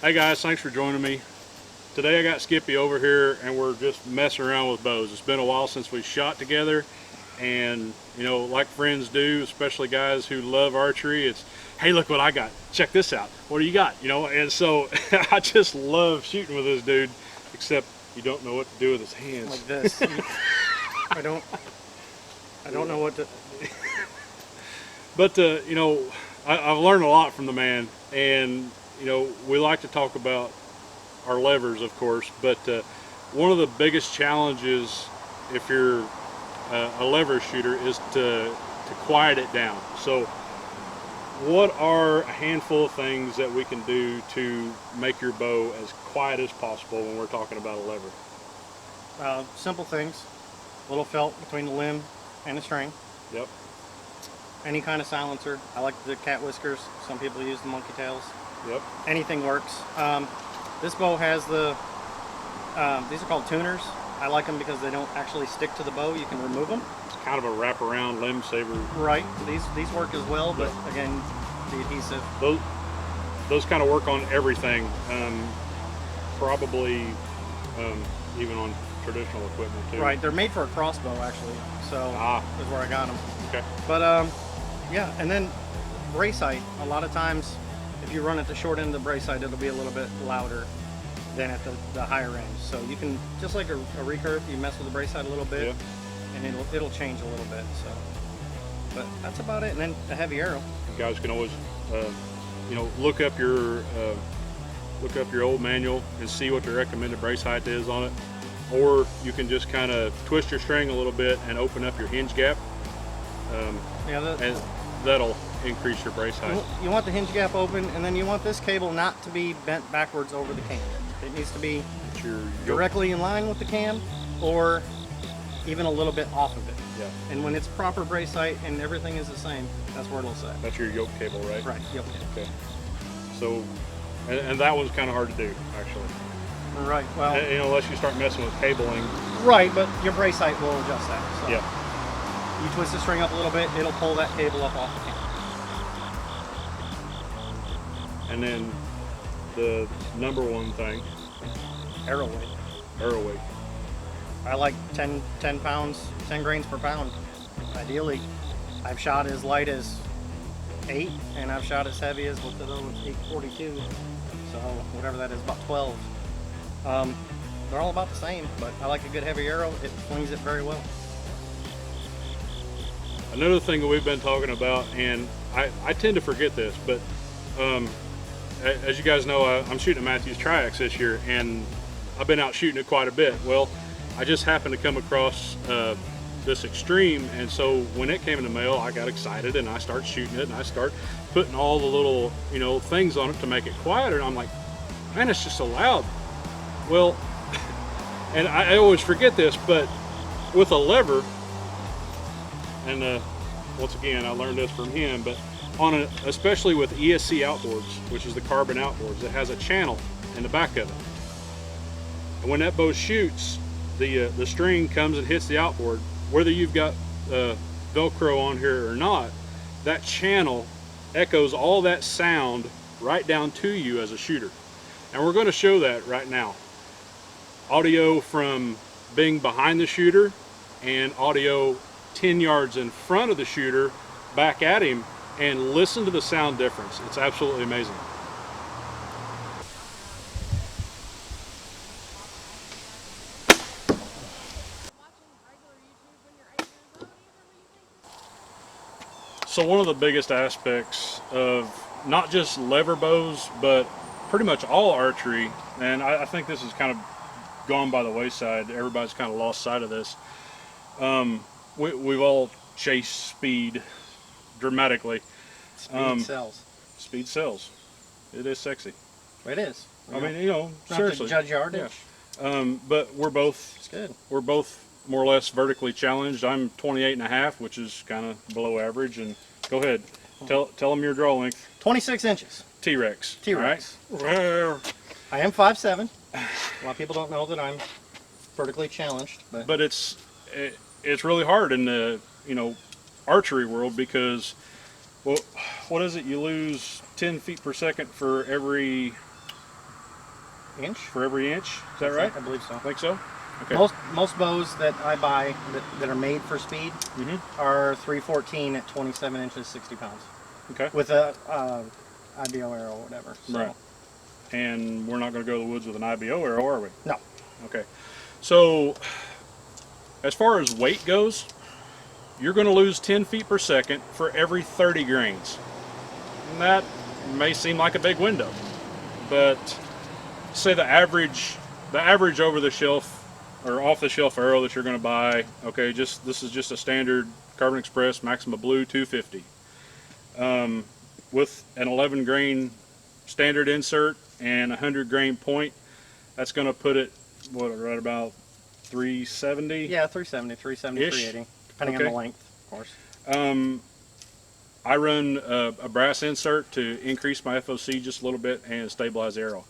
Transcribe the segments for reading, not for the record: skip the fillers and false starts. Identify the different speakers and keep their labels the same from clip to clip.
Speaker 1: Hey guys, thanks for joining me. Today I got Skippy over here and we're just messing around with bows. It's been a while since we shot together, and you know, like friends do, especially guys who love archery, it's, hey, look what I got. Check this out. What do you got? You know, and so I just love shooting with this dude, except you don't know what to do with his hands.
Speaker 2: Like this. I don't know what to...
Speaker 1: But you know, I've learned a lot from the man, and you know, we like to talk about our levers, of course, but one of the biggest challenges if you're a lever shooter is to quiet it down. So what are a handful of things that we can do to make your bow as quiet as possible when we're talking about a lever?
Speaker 2: Simple things. Little felt between the limb and the string.
Speaker 1: Yep.
Speaker 2: Any kind of silencer. I like the cat whiskers. Some people use the monkey tails.
Speaker 1: Yep.
Speaker 2: Anything works. This bow has the, these are called tuners. I like them because they don't actually stick to the bow. You can remove them.
Speaker 1: It's kind of a wraparound limb saver.
Speaker 2: Right. These work as well, but again, the adhesive.
Speaker 1: Those kind of work on everything. Probably even on traditional equipment too.
Speaker 2: Right. They're made for a crossbow actually. So that's where I got them.
Speaker 1: Okay.
Speaker 2: But yeah, and then brace height. A lot of times, if you run at the short end of the brace height, it'll be a little bit louder than at the higher end. So you can, just like a recurve, you mess with the brace height a little bit, and it'll change a little bit. So, but that's about it. And then a heavy arrow.
Speaker 1: You guys can always, you know, look up your old manual and see what the recommended brace height is on it, or you can just kind of twist your string a little bit and open up your hinge gap. And that'll increase your brace height.
Speaker 2: You want the hinge gap open, and then you want this cable not to be bent backwards over the cam. It needs to be directly in line with the cam, or even a little bit off of it.
Speaker 1: Yeah.
Speaker 2: And when it's proper brace height and everything is the same, that's where it'll sit.
Speaker 1: That's your yoke cable, right?
Speaker 2: Right, yoke cable.
Speaker 1: Okay. So, and that one's kind of hard to do, actually.
Speaker 2: Right, well...
Speaker 1: You know, unless you start messing with cabling.
Speaker 2: Right, but your brace height will adjust that. So.
Speaker 1: Yeah.
Speaker 2: You twist the string up a little bit, it'll pull that cable up off the cam.
Speaker 1: And then the number one thing,
Speaker 2: Arrow weight.
Speaker 1: Arrow weight.
Speaker 2: I like 10 pounds, 10 grains per pound. Ideally, I've shot as light as 8, and I've shot as heavy as what's the other one, 842. So whatever that is, about 12. They're all about the same, but I like a good heavy arrow. It flings it very well.
Speaker 1: Another thing that we've been talking about, and I tend to forget this, but as you guys know, I'm shooting at Matthews Triax this year, and I've been out shooting it quite a bit. Well, I just happened to come across this Extreme, and so when it came in the mail, I got excited and I started shooting it, and I start putting all the little, you know, things on it to make it quieter, and I'm like, man, it's just so loud. Well, and I always forget this, but with a lever, and once again, I learned this from him, but especially with ESC outboards, which is the carbon outboards, it has a channel in the back of it. And when that bow shoots, the string comes and hits the outboard. Whether you've got Velcro on here or not, that channel echoes all that sound right down to you as a shooter. And we're going to show that right now. Audio from being behind the shooter and audio 10 yards in front of the shooter back at him, and listen to the sound difference. It's absolutely amazing. So one of the biggest aspects of not just lever bows, but pretty much all archery, and I think this has kind of gone by the wayside, everybody's kind of lost sight of this. We've all chased speed dramatically.
Speaker 2: Speed sells.
Speaker 1: Speed sells. It is sexy.
Speaker 2: It is.
Speaker 1: I mean, you know,
Speaker 2: not
Speaker 1: seriously.
Speaker 2: to judge yardage.
Speaker 1: Yeah. But we're both.
Speaker 2: It's good.
Speaker 1: We're both more or less vertically challenged. I'm 28.5, which is kind of below average. And go ahead, tell them your draw length.
Speaker 2: 26 inches.
Speaker 1: T-Rex.
Speaker 2: T-Rex.
Speaker 1: Right?
Speaker 2: I am 5'7". A lot of people don't know that I'm vertically challenged,
Speaker 1: but it's really hard in the, you know, archery world, because, well, what is it, you lose 10 feet per second for every
Speaker 2: inch.
Speaker 1: for every inch. Is that right?
Speaker 2: I believe so.
Speaker 1: Think so? Okay.
Speaker 2: Most bows that I buy that are made for speed are 314 at 27 inches, 60 pounds.
Speaker 1: Okay.
Speaker 2: With a IBO arrow or whatever. So.
Speaker 1: Right. And we're not going to go to the woods with an IBO arrow, are we?
Speaker 2: No.
Speaker 1: Okay. So, as far as weight goes, you're going to lose 10 feet per second for every 30 grains. And that may seem like a big window, but say the average over the shelf or off the shelf arrow that you're going to buy, okay, this is just a standard Carbon Express Maxima Blue 250 with an 11 grain standard insert and a 100 grain point. That's going to put it right about 370.
Speaker 2: Yeah, 370, 380, depending on the length, of course.
Speaker 1: I run a brass insert to increase my FOC just a little bit and stabilize the arrow.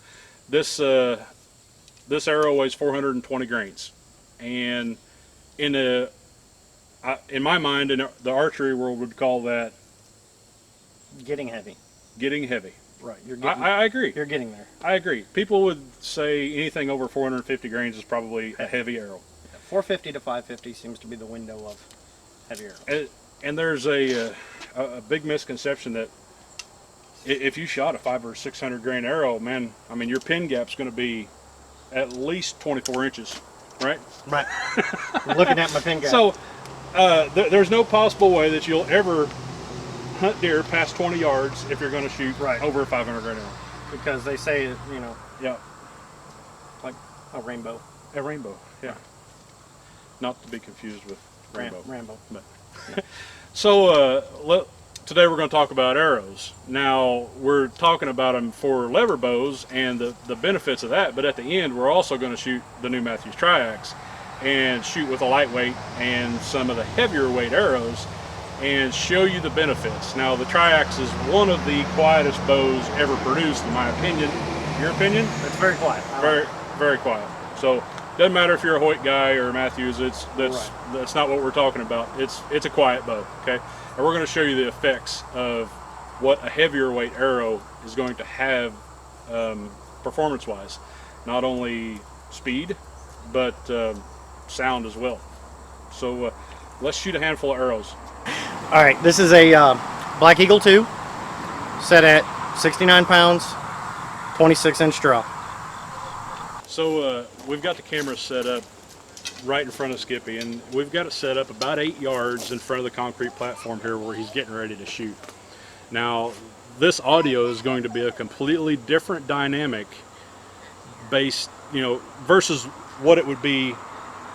Speaker 1: This arrow weighs 420 grains, and in my mind, in the archery world, would call that
Speaker 2: getting heavy.
Speaker 1: Getting heavy.
Speaker 2: Right.
Speaker 1: I agree.
Speaker 2: You're getting there.
Speaker 1: I agree. People would say anything over 450 grains is probably a heavy arrow.
Speaker 2: 450 to 550 seems to be the window of heavy arrows.
Speaker 1: And there's a big misconception that if you shot a 500 or 600 grain arrow, man, I mean, your pin gap's going to be at least 24 inches, right?
Speaker 2: Right. Looking at my pin gap.
Speaker 1: So there's no possible way that you'll ever hunt deer past 20 yards if you're going to shoot over a 500 grain arrow.
Speaker 2: Because they say,
Speaker 1: yeah,
Speaker 2: like a rainbow.
Speaker 1: A rainbow, yeah. Not to be confused with Rambo.
Speaker 2: Rambo.
Speaker 1: But. So today we're going to talk about arrows. Now we're talking about them for lever bows and the benefits of that, but at the end we're also going to shoot the new Matthews Triax and shoot with a lightweight and some of the heavier weight arrows and show you the benefits. Now the Triax is one of the quietest bows ever produced, in my opinion. Your opinion?
Speaker 2: It's very quiet.
Speaker 1: Very quiet. So doesn't matter if you're a Hoyt guy or a Matthews. That's not what we're talking about. It's a quiet bow, okay? And we're going to show you the effects of what a heavier weight arrow is going to have performance-wise, not only speed but sound as well. So let's shoot a handful of arrows.
Speaker 2: All right, this is a Black Eagle 2 set at 69 pounds, 26-inch draw.
Speaker 1: So we've got the camera set up right in front of Skippy, and we've got it set up about 8 yards in front of the concrete platform here where he's getting ready to shoot. Now this audio is going to be a completely different dynamic based, versus what it would be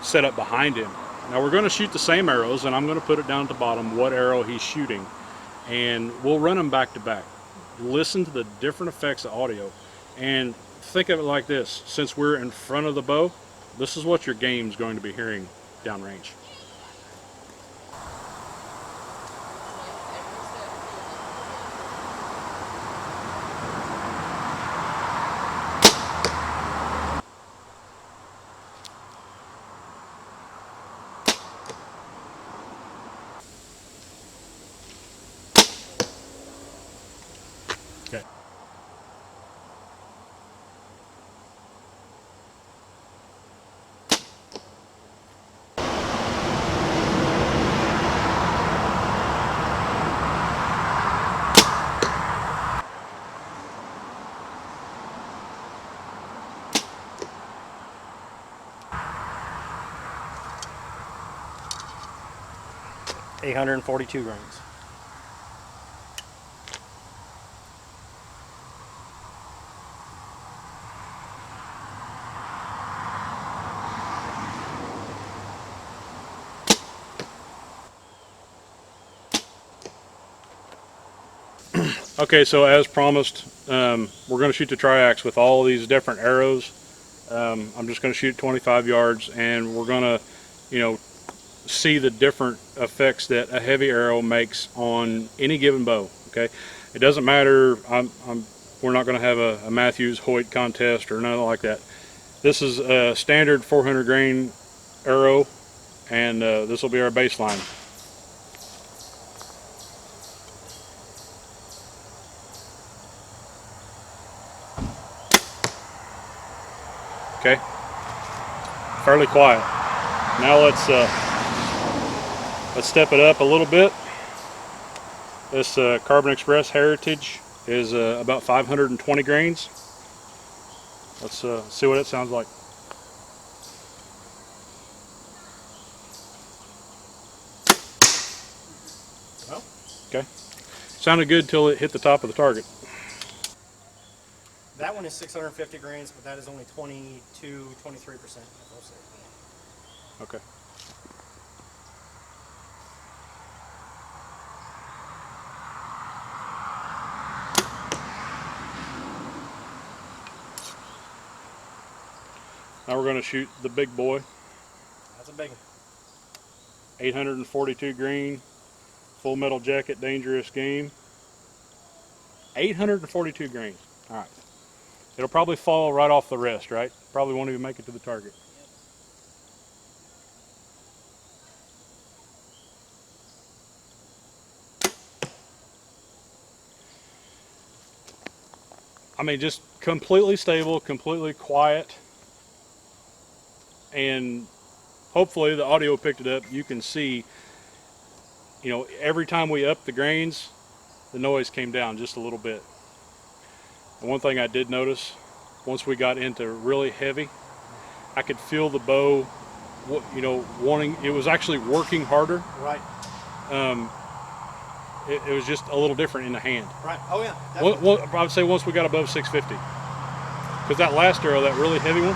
Speaker 1: set up behind him. Now we're going to shoot the same arrows, and I'm going to put it down at the bottom what arrow he's shooting, and we'll run them back to back. Listen to the different effects of audio, and think of it like this: since we're in front of the bow, this is what your game's going to be hearing downrange. Okay.
Speaker 2: $842 grains.
Speaker 1: Okay, so as promised, we're going to shoot the Triax with all these different arrows. I'm just going to shoot 25 yards, and we're going to, see the different effects that a heavy arrow makes on any given bow. Okay, it doesn't matter. We're not going to have a Matthews Hoyt contest or nothing like that. This is a standard 400 grain arrow, and this will be our baseline. Okay, fairly quiet. Now let's step it up a little bit. This Carbon Express Heritage is about 520 grains. Let's see what it sounds like.
Speaker 2: Well,
Speaker 1: okay, sounded good till it hit the top of the target.
Speaker 2: that one is 650 grains, but that is only 22, 23% FOC.
Speaker 1: Okay. Now we're going to shoot the big boy.
Speaker 2: That's a big one.
Speaker 1: 842 grain, full metal jacket, dangerous game. 842 grains. All right. It'll probably fall right off the wrist, right? Probably won't even make it to the target. I mean, just completely stable, completely quiet, and hopefully the audio picked it up. You can see, you know, every time we upped the grains, the noise came down just a little bit. And one thing I did notice, once we got into really heavy, I could feel the bow, you know, wanting, it was actually working harder.
Speaker 2: Right.
Speaker 1: It was just a little different in the hand.
Speaker 2: Right. Oh yeah. Definitely.
Speaker 1: I would say once we got above 650, because that last arrow, that really heavy one,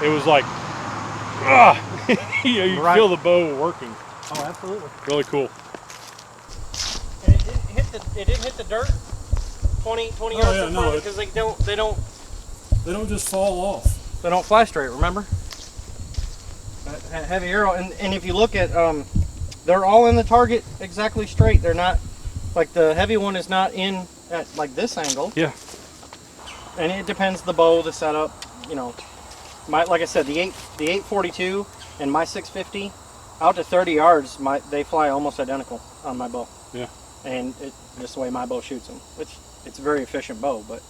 Speaker 1: it was like, you know, you
Speaker 2: Right.
Speaker 1: feel the bow working.
Speaker 2: Oh, absolutely.
Speaker 1: Really cool.
Speaker 2: And it didn't hit the dirt 20
Speaker 1: Oh,
Speaker 2: yards
Speaker 1: yeah,
Speaker 2: in
Speaker 1: no,
Speaker 2: front because they
Speaker 1: don't just fall off.
Speaker 2: don't fly straight. Remember, that heavy arrow. And if you look at they're all in the target exactly straight. They're not like the heavy one is not in at like this angle.
Speaker 1: Yeah.
Speaker 2: And it depends the bow, the setup. You know, like I said, the 842 and my 650 out to 30 yards, they fly almost identical on my bow.
Speaker 1: Yeah.
Speaker 2: And just the way my bow shoots them, which it's a very efficient bow, but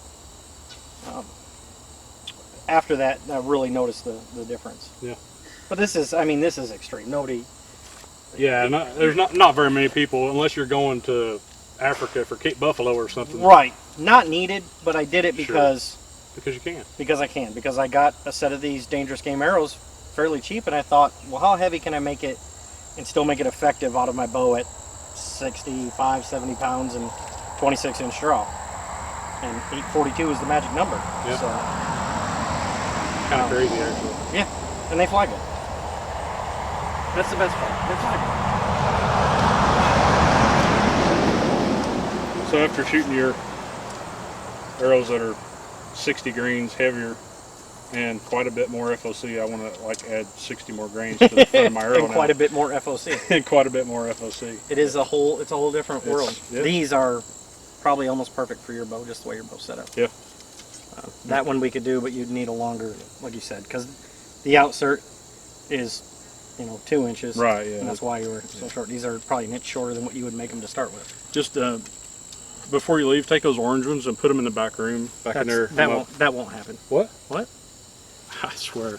Speaker 2: after that, I really noticed the difference.
Speaker 1: Yeah.
Speaker 2: But this is extreme. Nobody.
Speaker 1: Yeah, there's not very many people, unless you're going to Africa for Cape Buffalo or something.
Speaker 2: Right. Not needed, but I did it because.
Speaker 1: Sure. Because you can.
Speaker 2: Because I can. Because I got a set of these dangerous game arrows fairly cheap, and I thought, well, how heavy can I make it and still make it effective out of my bow at 65, 70 pounds and 26-inch draw? And 842 is the magic number.
Speaker 1: Yeah.
Speaker 2: So,
Speaker 1: Kind of crazy, actually.
Speaker 2: yeah, and they fly good. That's the best part. They fly good.
Speaker 1: So after shooting your arrows that are 60 grains heavier and quite a bit more FOC, I want to like add 60 more grains to the front of my arrow
Speaker 2: And quite a bit more FOC.
Speaker 1: and quite a bit more FOC.
Speaker 2: It's a whole different world.
Speaker 1: Yeah.
Speaker 2: These are probably almost perfect for your bow, just the way your bow's set up.
Speaker 1: Yeah.
Speaker 2: That one we could do, but you'd need a longer, like you said, because the outsert is, 2 inches.
Speaker 1: Right, yeah.
Speaker 2: And that's why you were so short. These are probably an inch shorter than what you would make them to start with.
Speaker 1: Just before you leave, take those orange ones and put them in the back room, in there.
Speaker 2: That won't happen.
Speaker 1: What?
Speaker 2: What?
Speaker 1: I swear.